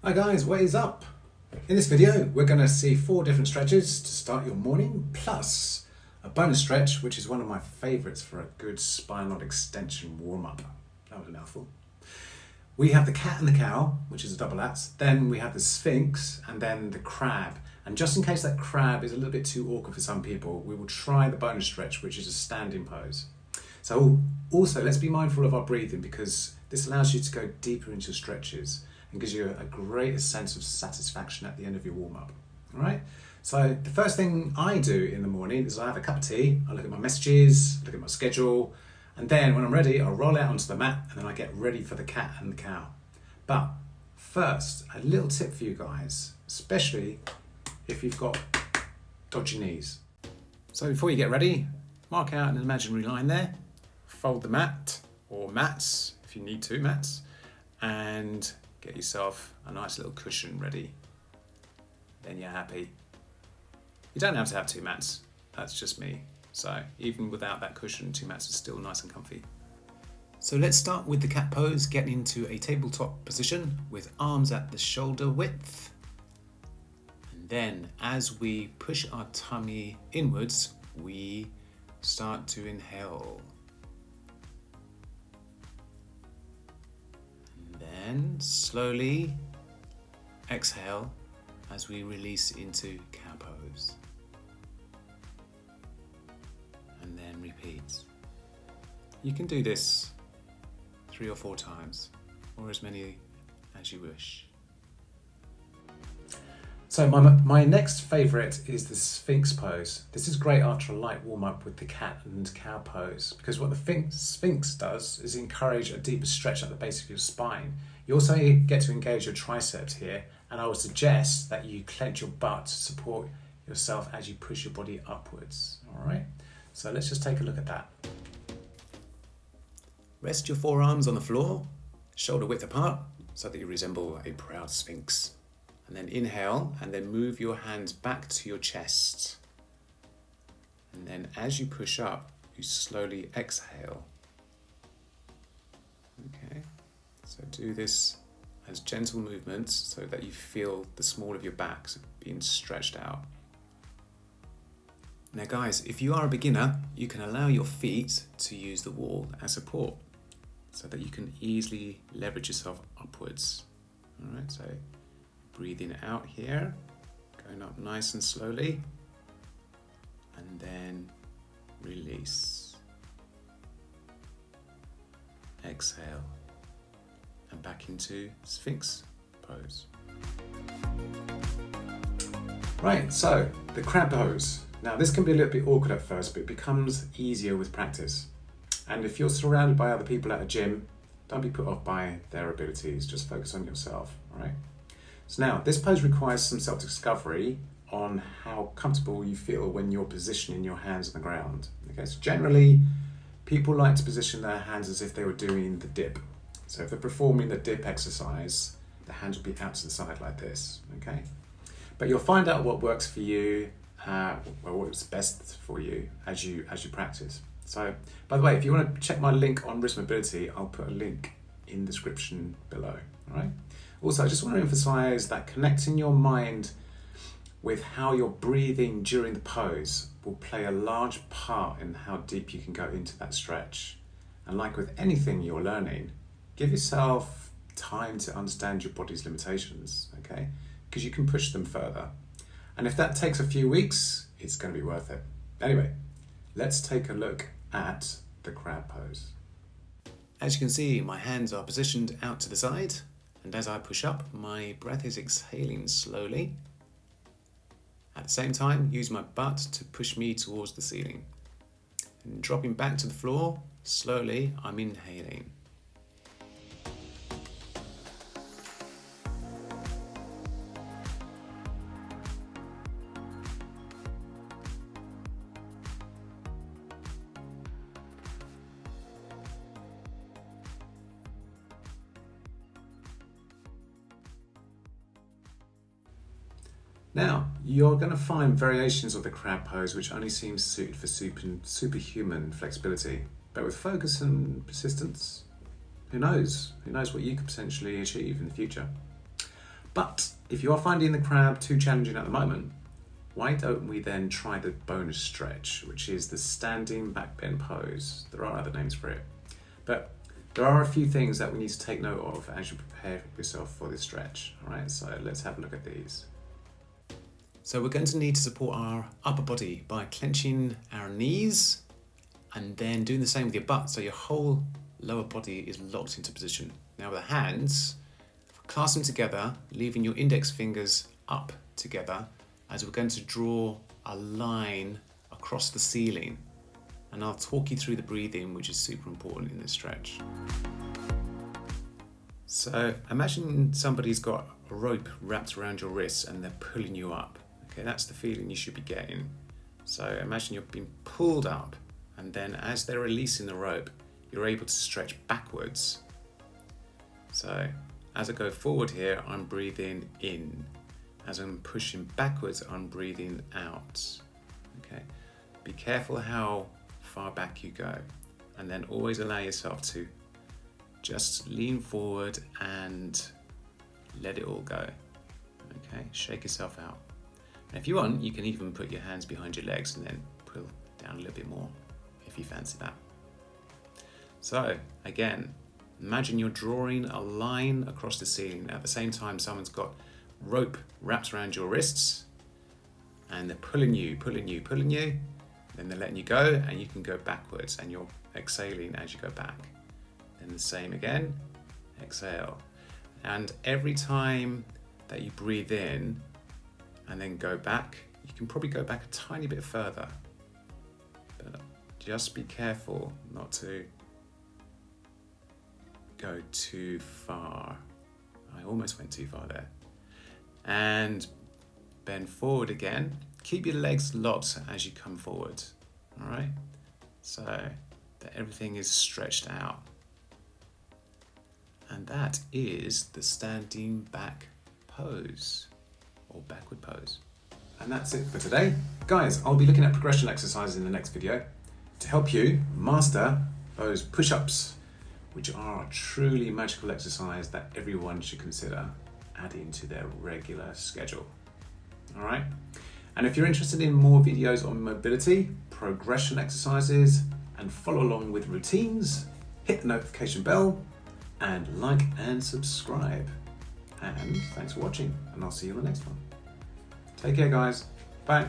Hi guys, what is up? In this video, we're going to see 4 different stretches to start your morning, plus a bonus stretch, which is one of my favourites for a good spinal extension warm-up. That was a mouthful. We have the cat and the cow, which is a double lats. Then we have the Sphinx, and then the crab. And just in case that crab is a little bit too awkward for some people, we will try the bonus stretch, which is a standing pose. So also, let's be mindful of our breathing, because this allows you to go deeper into stretches and gives you a greater sense of satisfaction at the end of your warm-up. All right? So the first thing I do in the morning is I have a cup of tea, I look at my messages, look at my schedule, and then when I'm ready, I'll roll out onto the mat and then I get ready for the cat and the cow. But first, a little tip for you guys, especially if you've got dodgy knees. So before you get ready, mark out an imaginary line there, fold the mat, or mats, if you need 2 mats, and get yourself a nice little cushion ready. Then you're happy. You don't have to have 2 mats, that's just me. So even without that cushion, 2 mats is still nice and comfy. So let's start with the cat pose, getting into a tabletop position with arms at the shoulder width. And then as we push our tummy inwards, we start to inhale. Then slowly exhale as we release into cow pose. And then repeat. You can do this 3 or 4 times, or as many as you wish. So my next favourite is the Sphinx Pose. This is great after a light warm-up with the cat and cow pose, because what the Sphinx does is encourage a deeper stretch at the base of your spine. You also get to engage your triceps here, and I would suggest that you clench your butt to support yourself as you push your body upwards. All right, so let's just take a look at that. Rest your forearms on the floor, shoulder width apart, so that you resemble a proud sphinx. And then inhale, and then move your hands back to your chest. And then as you push up, you slowly exhale. Okay, so do this as gentle movements so that you feel the small of your back being stretched out. Now guys, if you are a beginner, you can allow your feet to use the wall as support so that you can easily leverage yourself upwards. All right, so breathing out here, going up nice and slowly, and then release. Exhale, and back into Sphinx Pose. Right, so the crab pose. Now this can be a little bit awkward at first, but it becomes easier with practice. And if you're surrounded by other people at a gym, don't be put off by their abilities, just focus on yourself, all right? So now, this pose requires some self-discovery on how comfortable you feel when you're positioning your hands on the ground. Okay, so generally, people like to position their hands as if they were doing the dip. So if they're performing the dip exercise, the hands will be out to the side like this, okay? But you'll find out what works for you, what's best for you as you practice. So, by the way, if you want to check my link on wrist mobility, I'll put a link in the description below, all right? Also, I just want to emphasize that connecting your mind with how you're breathing during the pose will play a large part in how deep you can go into that stretch. And like with anything you're learning, give yourself time to understand your body's limitations, okay? Because you can push them further. And if that takes a few weeks, it's going to be worth it. Anyway, let's take a look at the crab pose. As you can see, my hands are positioned out to the side. And as I push up, my breath is exhaling slowly. At the same time, use my butt to push me towards the ceiling. And dropping back to the floor, slowly, I'm inhaling. Now, you're going to find variations of the crab pose which only seems suited for superhuman flexibility. But with focus and persistence, who knows? Who knows what you could potentially achieve in the future? But if you are finding the crab too challenging at the moment, why don't we then try the bonus stretch, which is the standing back bend pose. There are other names for it, but there are a few things that we need to take note of as you prepare yourself for this stretch. All right, so let's have a look at these. So we're going to need to support our upper body by clenching our knees and then doing the same with your butt, so your whole lower body is locked into position. Now with the hands, clasp them together, leaving your index fingers up together, as we're going to draw a line across the ceiling. And I'll talk you through the breathing, which is super important in this stretch. So imagine somebody's got a rope wrapped around your wrists and they're pulling you up. Okay, that's the feeling you should be getting. So imagine you're being pulled up, and then as they're releasing the rope, you're able to stretch backwards. So as I go forward here, I'm breathing in. As I'm pushing backwards, I'm breathing out. Okay, be careful how far back you go, and then always allow yourself to just lean forward and let it all go. Okay, shake yourself out. And if you want, you can even put your hands behind your legs and then pull down a little bit more if you fancy that. So again, imagine you're drawing a line across the ceiling. At the same time, someone's got rope wrapped around your wrists and they're pulling you, then they're letting you go, and you can go backwards and you're exhaling as you go back. Then the same again, exhale. And every time that you breathe in and then go back, you can probably go back a tiny bit further, but just be careful not to go too far. I almost went too far there. And bend forward again. Keep your legs locked as you come forward. All right, so that everything is stretched out. And that is the standing back pose, or backward pose. And that's it for today. Guys, I'll be looking at progression exercises in the next video to help you master those push-ups, which are a truly magical exercise that everyone should consider adding to their regular schedule. All right. And if you're interested in more videos on mobility, progression exercises, and follow along with routines, hit the notification bell and like and subscribe. And thanks for watching, and I'll see you in the next one. Take care, guys. Bye.